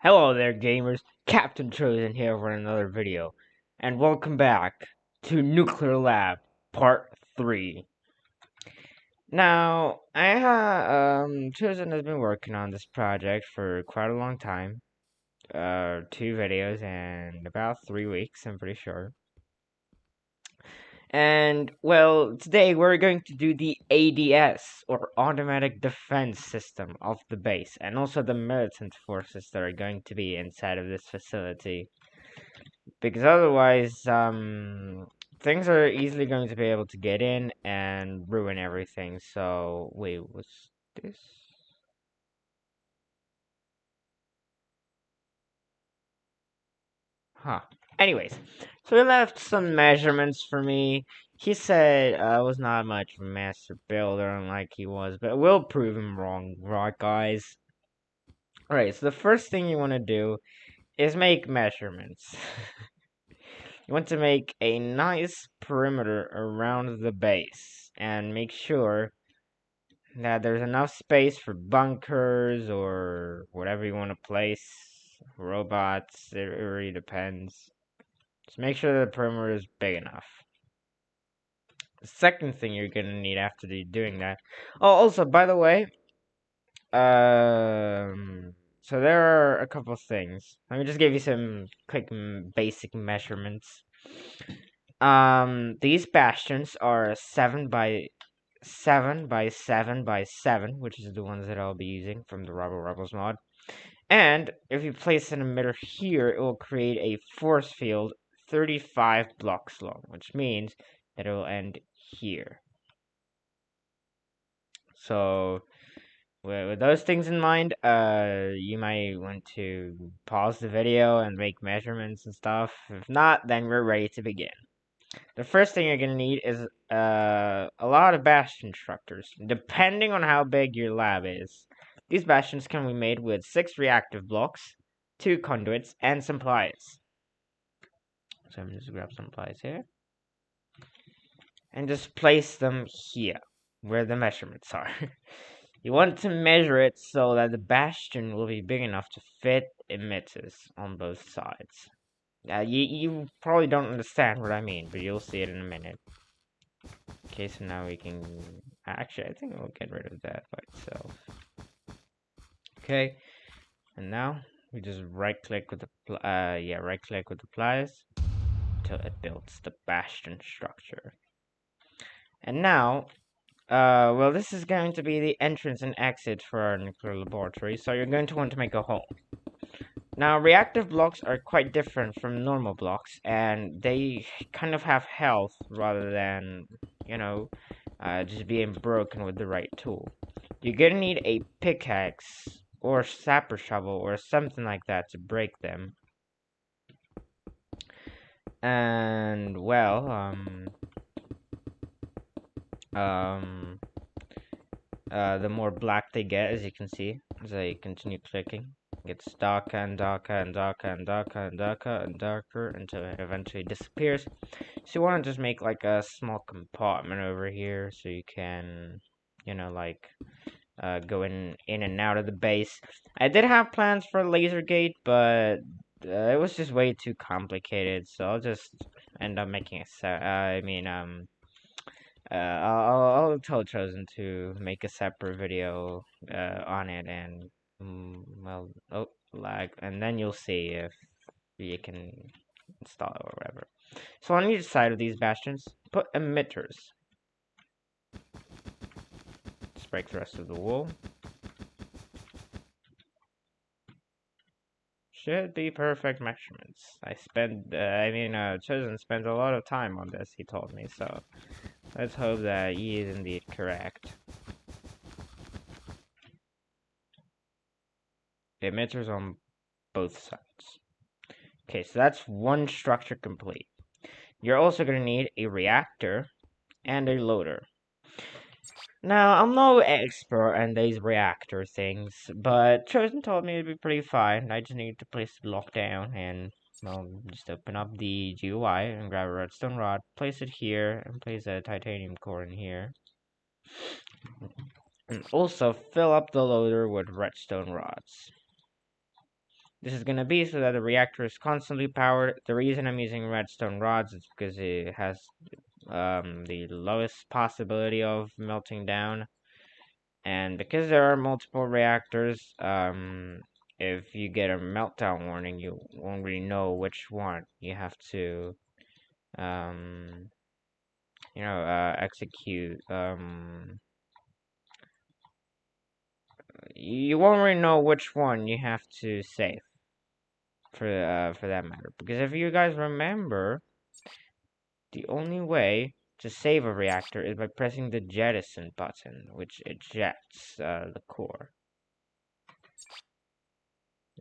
Hello there, gamers. Captain Chosen here for another video, and welcome back to Nuclear Lab Part 3. Now, Chosen has been working on this project for quite a long time. 2 videos and about 3 weeks, I'm pretty sure. And, well, today we're going to do the ADS, or Automatic Defense System of the base, and also the militant forces that are going to be inside of this facility. Because otherwise, things are easily going to be able to get in and ruin everything. So, wait, what's this? Huh. Anyways, so he left some measurements for me. He said I was not much of a master builder, unlike he was, but we'll prove him wrong, right, guys? Alright, so the first thing you want to do is make measurements. You want to make a nice perimeter around the base and make sure that there's enough space for bunkers or whatever you want to place, robots, it really depends. Just make sure the perimeter is big enough. The second thing you're going to need after doing that. Oh, also, by the way, so there are a couple things. Let me just give you some quick basic measurements. These bastions are 7 by 7 by 7 by 7, which is the ones that I'll be using from the Rebels mod. And if you place an emitter here, it will create a force field 35 blocks long, which means that it will end here. So, with those things in mind, you might want to pause the video and make measurements and stuff. If not, then we're ready to begin. The first thing you're gonna need is a lot of bastion structures, depending on how big your lab is. These bastions can be made with 6 reactive blocks, 2 conduits, and some pliers. So I'm just grab some pliers here. And just place them here, where the measurements are. You want to measure it so that the bastion will be big enough to fit emitters on both sides. You probably don't understand what I mean, but you'll see it in a minute. Okay, so now we can... Actually, I think we'll get rid of that by itself. Okay, and now we just right-click with the right-click with the pliers until it builds the bastion structure. And now, well, this is going to be the entrance and exit for our nuclear laboratory, so you're going to want to make a hole. Now, reactive blocks are quite different from normal blocks, and they kind of have health rather than, just being broken with the right tool. You're gonna need a pickaxe or sapper shovel or something like that to break them. And, well, the more black they get, as you can see, as I continue clicking, it gets darker and darker and darker and darker and darker and darker until it eventually disappears. So you want to just make like a small compartment over here so you can, go in and out of the base. I did have plans for a laser gate, but it was just way too complicated, so I'll just end up making I'll tell Chosen to make a separate video on it, and lag, and then you'll see if you can install it or whatever. So on each side of these bastions, put emitters. Let's break the rest of the wool. Should be perfect measurements. Chosen spent a lot of time on this, he told me, so let's hope that he is indeed correct. Emitters on both sides. Okay, so that's one structure complete. You're also going to need a reactor and a loader. Now, I'm no expert in these reactor things, but Chosen told me it'd be pretty fine. I just need to place the lockdown and, well, just open up the GUI and grab a redstone rod, place it here, and place a titanium core in here. And also fill up the loader with redstone rods. this is going to be so that the reactor is constantly powered. The reason I'm using redstone rods is because it has the lowest possibility of melting down. And because there are multiple reactors, if you get a meltdown warning, you won't really know which one you have to, um, execute. You won't really know which one you have to save for that matter. Because if you guys remember, the only way to save a reactor is by pressing the jettison button, which ejects the core.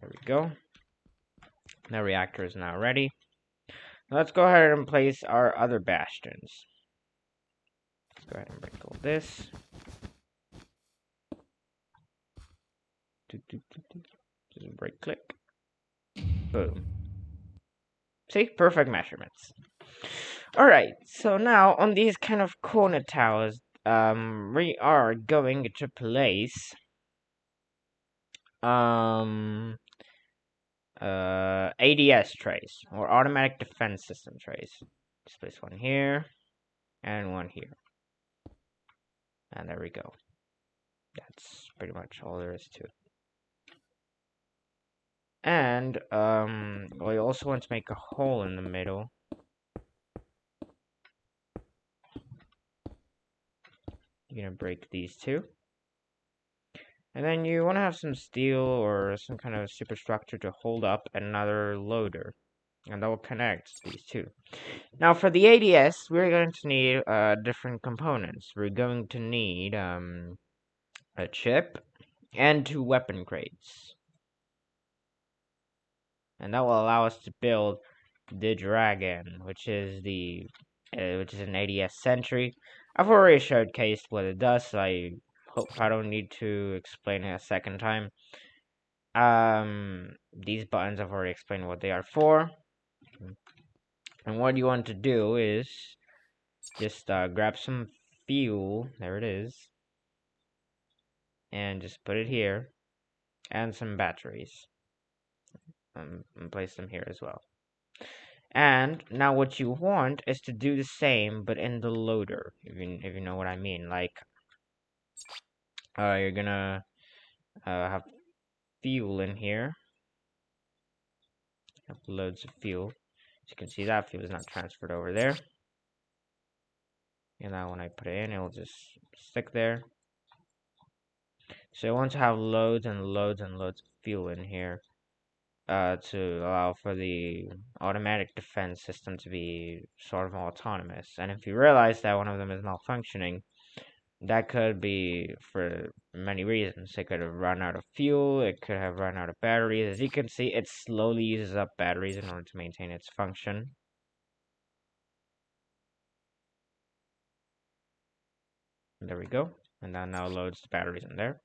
There we go. The reactor is now ready. Now let's go ahead and place our other bastions. Let's go ahead and break all this. Just break click. Boom. See? Perfect measurements. Alright, so now on these kind of corner towers, we are going to place ADS trays, or automatic defense system trays. Just place one here and one here. And there we go. That's pretty much all there is to it. And we also want to make a hole in the middle. You're gonna break these two. And then you want to have some steel or some kind of superstructure to hold up another loader. And that will connect these two. Now for the ADS, we're going to need different components. We're going to need a chip and 2 weapon crates. And that will allow us to build the dragon, which is an ADS sentry. I've already showcased what it does, so I hope I don't need to explain it a second time. These buttons I've already explained what they are for. And what you want to do is just grab some fuel, there it is, and just put it here, and some batteries, and place them here as well. And now what you want is to do the same, but in the loader, if you know what I mean. Like, you're gonna have fuel in here. Have loads of fuel. As you can see, that fuel is not transferred over there. And now when I put it in, it'll just stick there. So I want to have loads and loads and loads of fuel in here. To allow for the automatic defense system to be sort of autonomous. And if you realize that one of them is malfunctioning, that could be for many reasons. It could have run out of fuel, it could have run out of batteries. As you can see, it slowly uses up batteries in order to maintain its function. There we go. And that now loads the batteries in there.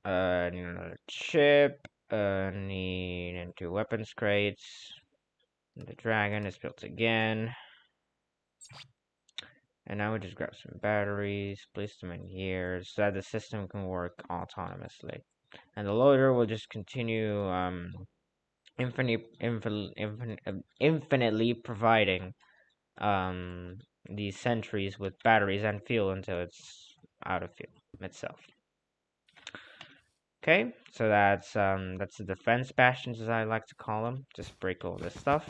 Need another chip. Need into weapons crates. The dragon is built again. And now we just grab some batteries, place them in here, so that the system can work autonomously. And the loader will just continue infinitely providing these sentries with batteries and fuel until it's out of fuel itself. Okay, so that's the defense bastions, as I like to call them. Just break all this stuff.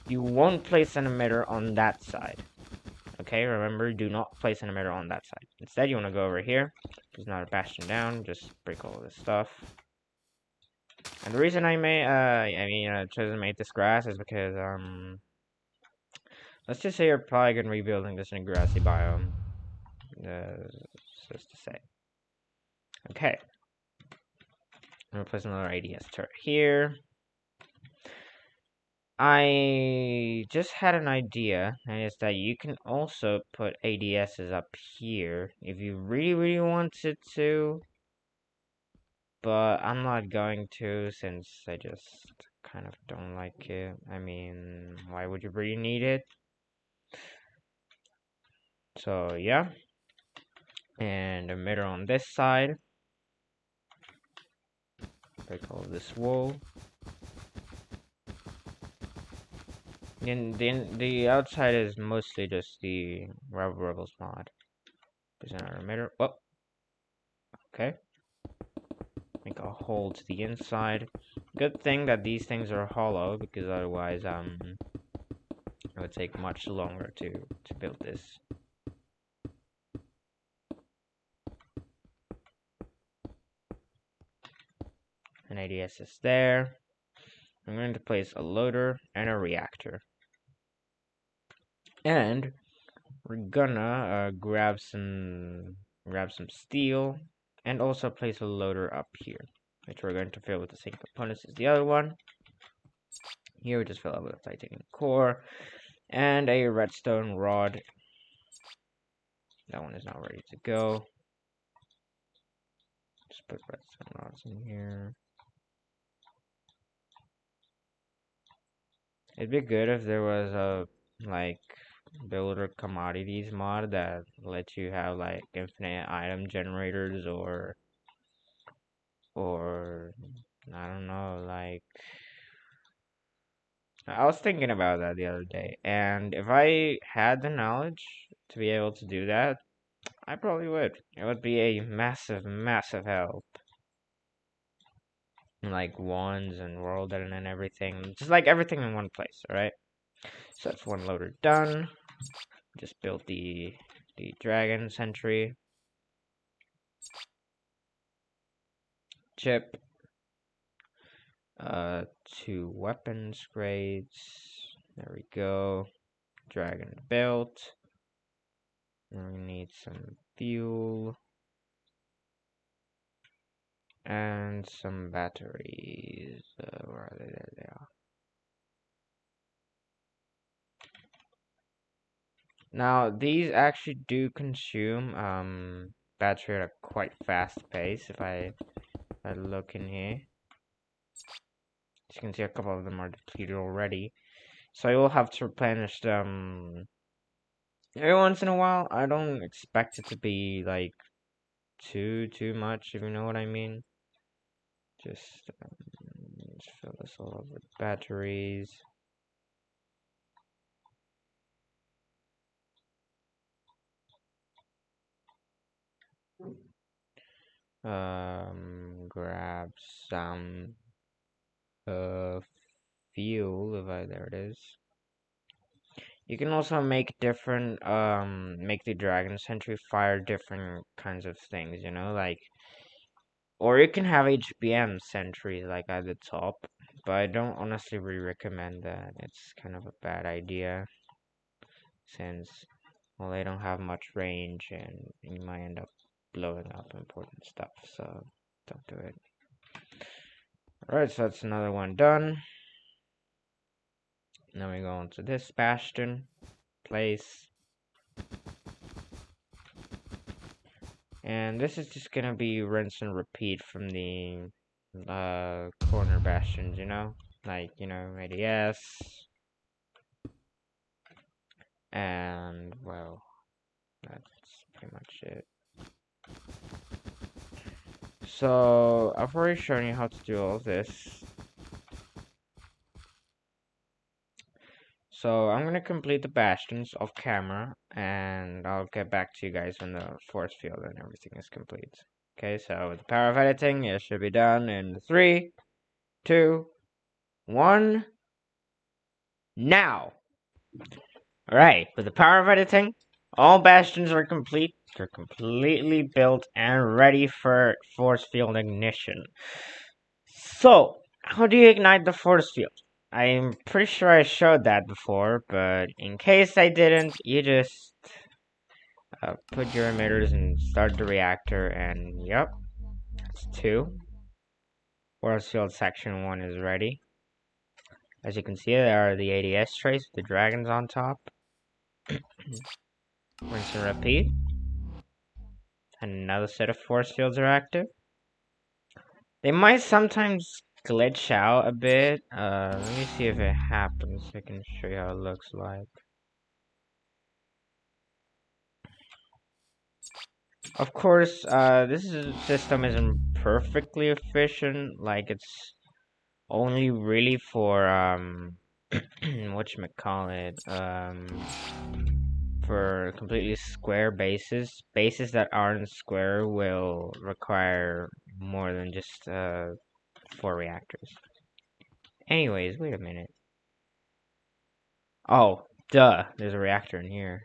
You won't place an emitter on that side. Okay, remember, do not place an emitter on that side. Instead, you want to go over here. There's not a bastion down. Just break all this stuff. And the reason I chose to make this grass is because let's just say you're probably gonna be rebuilding this in a grassy biome. Just to say. Okay. I'm gonna place another ADS turret here. I just had an idea, and it's that you can also put ADSs up here if you really, really wanted to. But I'm not going to, since I just kind of don't like it. I mean, why would you really need it? So, yeah. And emitter on this side. Take all of this wool. And the outside is mostly just the Rebels mod. There's an emitter. Oh, okay. Make a hole to the inside. Good thing that these things are hollow, because otherwise it would take much longer to build this. An ADS is there. I'm going to place a loader and a reactor. And we're gonna grab some steel and also place a loader up here, which we're going to fill with the same components as the other one. Here we just fill up with a titanium core and a redstone rod. That one is not ready to go. Just put redstone rods in here. It'd be good if there was a like builder commodities mod that lets you have like infinite item generators, or I don't know, like I was thinking about that the other day, and if I had the knowledge to be able to do that, I probably would. It would be a massive, massive help. Like wands and world and everything, just like everything in one place. All right. So that's one loader done. Just built the dragon sentry chip. 2 weapons grades. There we go. Dragon built. And we need some fuel and some batteries. Where are they? There they are. Now these actually do consume battery at a quite fast pace. If I look in here, as you can see, a couple of them are depleted already. So I will have to replenish them every once in a while. I don't expect it to be like too much, if you know what I mean. Just fill this all up with batteries. Grab some fuel. There it is. You can also make different make the dragon sentry fire different kinds of things, you know, like, or you can have HBM sentries like at the top, but I don't honestly really recommend that. It's kind of a bad idea, since, well, they don't have much range and you might end up blowing up important stuff, so don't do it. Alright, so that's another one done. Now we go on to this bastion place. And this is just gonna be rinse and repeat from the corner bastions, you know? Like, you know, ADS. And, well, that's pretty much it. So, I've already shown you how to do all of this. So, I'm gonna complete the bastions off camera, and I'll get back to you guys when the force field and everything is complete. Okay, so with the power of editing, it should be done in 3, 2, 1, now! Alright, with the power of editing, all bastions are complete. They're completely built and ready for force field ignition. So, how do you ignite the force field? I'm pretty sure I showed that before, but in case I didn't, you just put your emitters and start the reactor, and yep, it's 2. Force field section 1 is ready. As you can see, there are the ADS trays with the dragons on top. Rinse and repeat. Another set of force fields are active. They might sometimes glitch out a bit. Let me see if it happens. I can show you how it looks like. Of course, system isn't perfectly efficient. Like it's only really for whatchamacallit, for completely square bases. Bases that aren't square will require more than just 4 reactors. Anyways, wait a minute. Oh, duh, there's a reactor in here.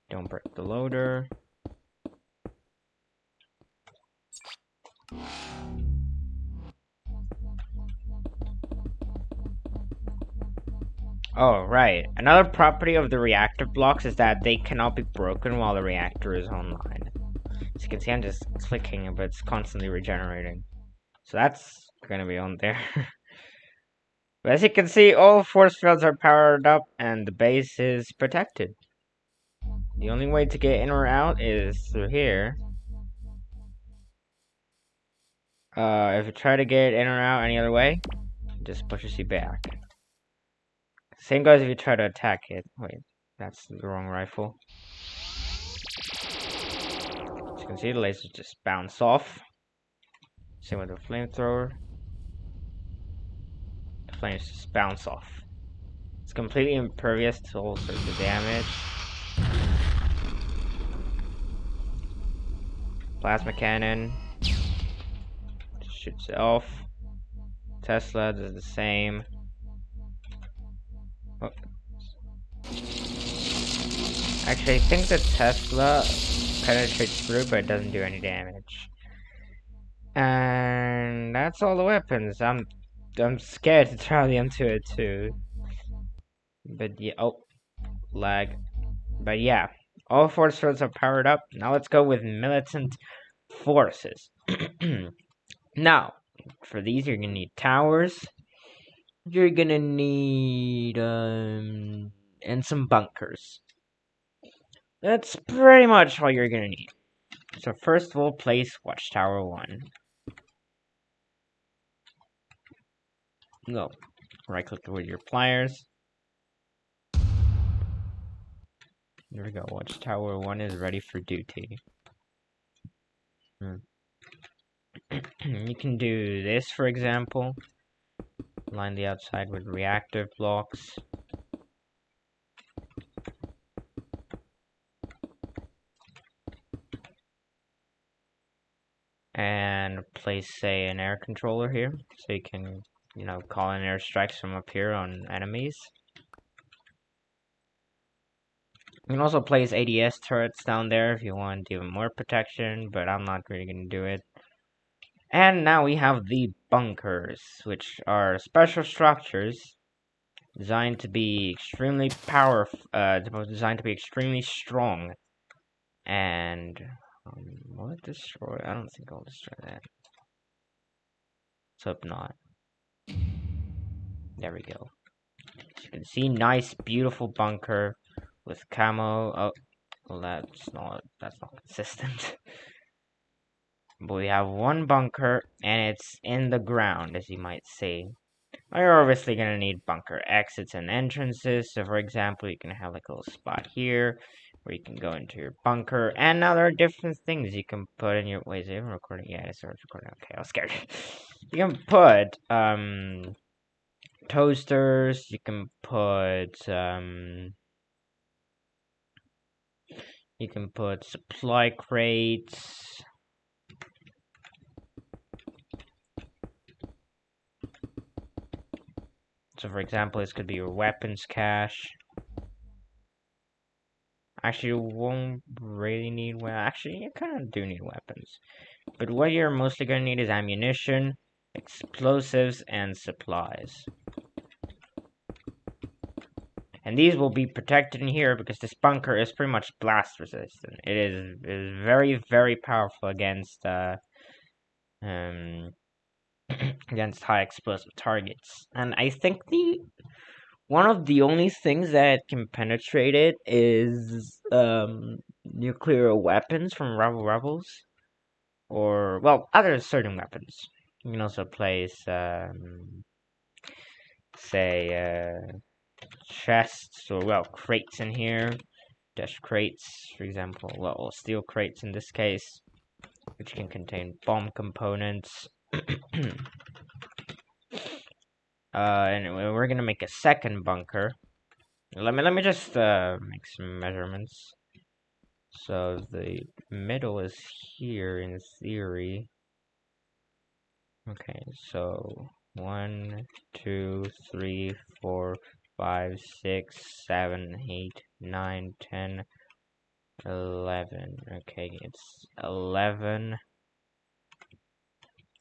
Don't break the loader. Oh, right. Another property of the reactor blocks is that they cannot be broken while the reactor is online. As you can see, I'm just clicking it, but it's constantly regenerating. So that's gonna be on there. But as you can see, all force fields are powered up and the base is protected. The only way to get in or out is through here. If you try to get in or out any other way, it just pushes you back. Same goes if you try to attack it. Wait, that's the wrong rifle. As you can see, the lasers just bounce off. Same with the flamethrower. The flames just bounce off. It's completely impervious to all sorts of damage. Plasma cannon shoots it off. Tesla does the same. Oh. Actually, I think the Tesla penetrates through, but it doesn't do any damage. And that's all the weapons. I'm scared to try the M202. But yeah, oh, lag. But yeah, all force fields are powered up. Now let's go with militant forces. Now, for these, you're gonna need towers. You're gonna need and some bunkers. That's pretty much all you're gonna need. So first we'll place Watchtower 1. Go. Right click with your pliers. There we go. Watchtower 1 is ready for duty. You can do this, for example. Line the outside with reactive blocks. And place, say, an air controller here. So you can, call in airstrikes from up here on enemies. You can also place ADS turrets down there if you want even more protection, but I'm not really going to do it. And now we have the bunkers, which are special structures designed to be extremely powerful, designed to be extremely strong. And, will it destroy? I don't think I'll destroy that. Let's hope not. There we go. As you can see, nice, beautiful bunker with camo. Oh, well, that's not consistent. But we have one bunker, and it's in the ground, as you might see. Now you're obviously going to need bunker exits and entrances. So, for example, you can have like a little spot here where you can go into your bunker. And now there are different things you can put in your... Wait, is it even recording? Yeah, it's recording. Okay, I was scared. You can put toasters. You can put supply crates. So, for example, this could be your weapons cache. Actually, you won't really need... Actually, you kind of do need weapons. But what you're mostly going to need is ammunition, explosives, and supplies. And these will be protected in here because this bunker is pretty much blast resistant. It is very, very powerful against against high explosive targets. And I think one of the only things that can penetrate it is nuclear weapons from rebels, or well, other certain weapons. You can also place say chests or crates in here. dash crates, for example, well, steel crates in this case, which can contain bomb components. Anyway, we're gonna make a second bunker. Let me just make some measurements. So the middle is here in theory. Okay, so 1, 2, 3, 4, 5, 6, 7, 8, 9, 10, 11. Okay, it's 11.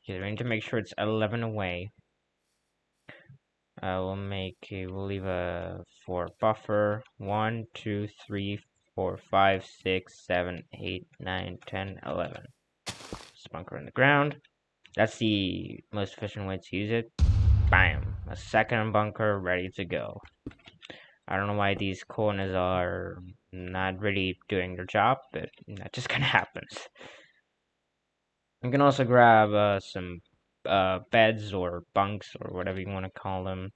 Okay, we need to make sure it's 11 away. We'll leave a 4 buffer. 1, 2, 3, 4, 5, 6, 7, 8, 9, 10, 11. Just bunker in the ground. That's the most efficient way to use it. Bam! A second bunker ready to go. I don't know why these corners are not really doing their job, but that just kinda happens. You can also grab some beds or bunks or whatever you want to call them.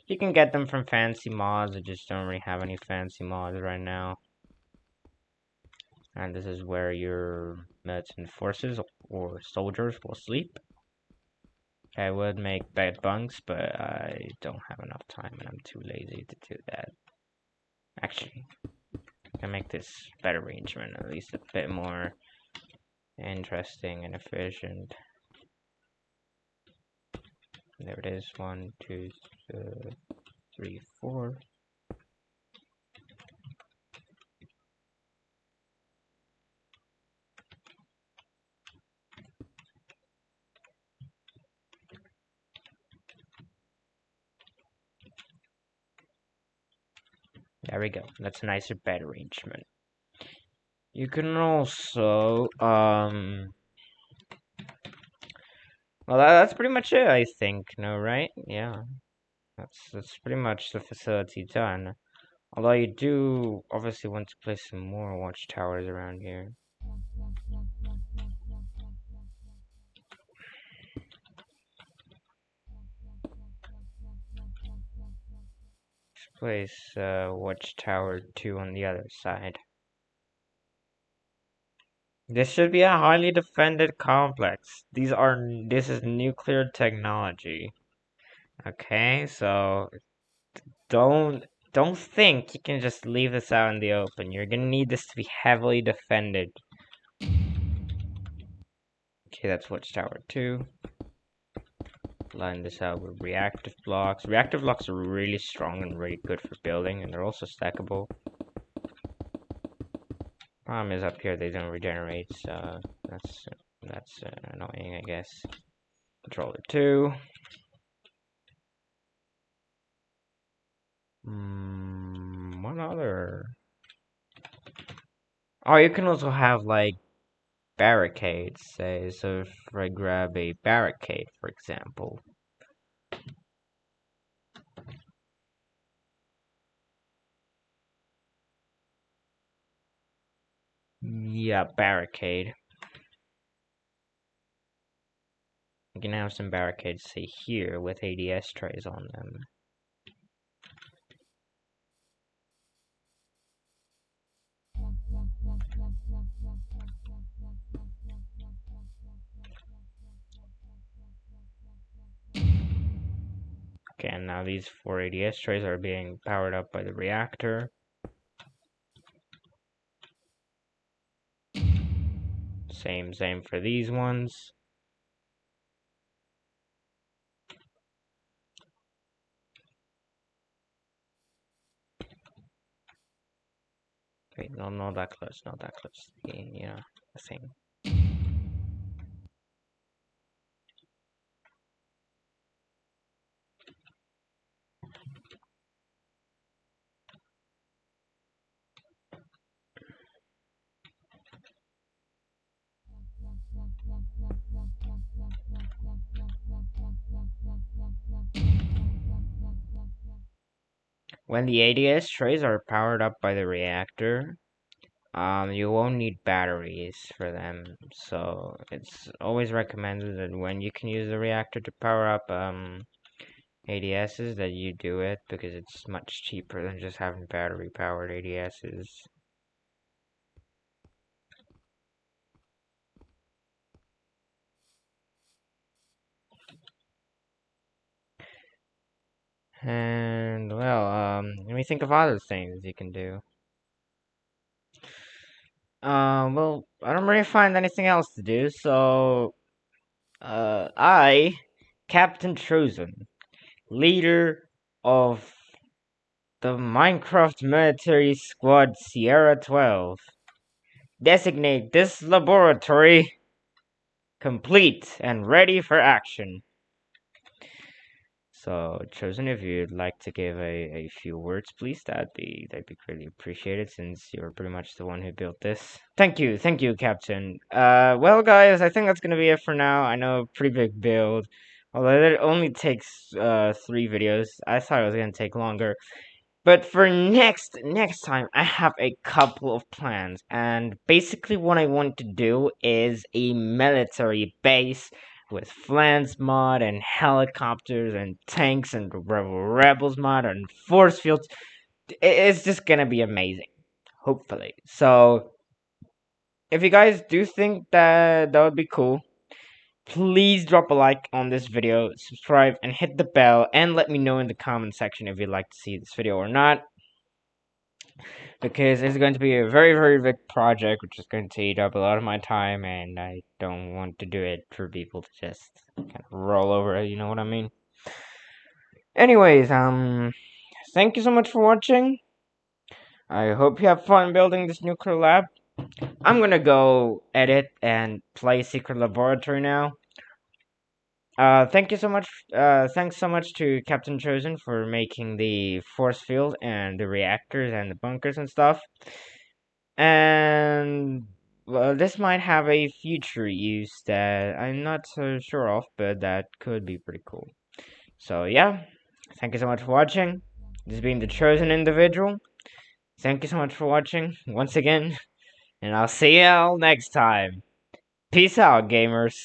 You can get them from fancy mods. I just don't really have any fancy mods right now. And this is where your militant forces or soldiers will sleep. Okay, I would make bed bunks, but I don't have enough time and I'm too lazy to do that. Actually, I can make this bed arrangement at least a bit more interesting and efficient. There it is. 1, 2, 3, 4. There we go. That's a nicer bed arrangement. You can also, well, that's pretty much it, I think. No, right? Yeah. That's pretty much the facility done. Although you do obviously want to place some more watchtowers around here. Let's place watchtower 2 on the other side. This should be a highly defended complex. This is nuclear technology. Okay, so don't think you can just leave this out in the open. You're gonna need this to be heavily defended. Okay, that's watchtower 2. Line this out with reactive blocks. Reactive blocks are really strong and really good for building, and they're also stackable. Problem is up here they don't regenerate, so that's annoying, I guess. Controller 2. What other? Oh, you can also have like barricades, say. So if I grab a barricade, for example. Yeah, barricade. You can have some barricades, say here, with ADS trays on them. Okay, and now these 4 ADS trays are being powered up by the reactor. Same for these ones. Wait, no, not that close, not that close. Yeah, the same. When the ADS trays are powered up by the reactor, you won't need batteries for them. So it's always recommended that when you can use the reactor to power up ADSs that you do it because it's much cheaper than just having battery powered ADSs. And well, let me think of other things you can do. Well, I don't really find anything else to do, so I, Captain Chosen, leader of the Minecraft Military Squad Sierra 12, designate this laboratory complete and ready for action. So, Chosen, if you'd like to give a few words, please, that'd be greatly appreciated since you're pretty much the one who built this. Thank you, Captain. Well, guys, I think that's gonna be it for now. I know, pretty big build, although it only takes 3 videos. I thought it was gonna take longer. But for next time, I have a couple of plans, and basically what I want to do is a military base with Flans mod and helicopters and tanks and rebels mod and force fields. It's just gonna be amazing, hopefully. So if you guys do think that would be cool, please drop a like on this video, subscribe, and hit the bell, and let me know in the comment section if you'd like to see this video or not, because it's going to be a very, very big project, which is going to eat up a lot of my time, and I don't want to do it for people to just kind of roll over it, you know what I mean? Anyways, thank you so much for watching. I hope you have fun building this nuclear lab. I'm gonna go edit and play Secret Laboratory now. Thank you so much. Thanks so much to Captain Chosen for making the force field and the reactors and the bunkers and stuff. And well, this might have a future use that I'm not so sure of, but that could be pretty cool. So yeah, thank you so much for watching. This has been the Chosen Individual. Thank you so much for watching once again, and I'll see you all next time. Peace out, gamers.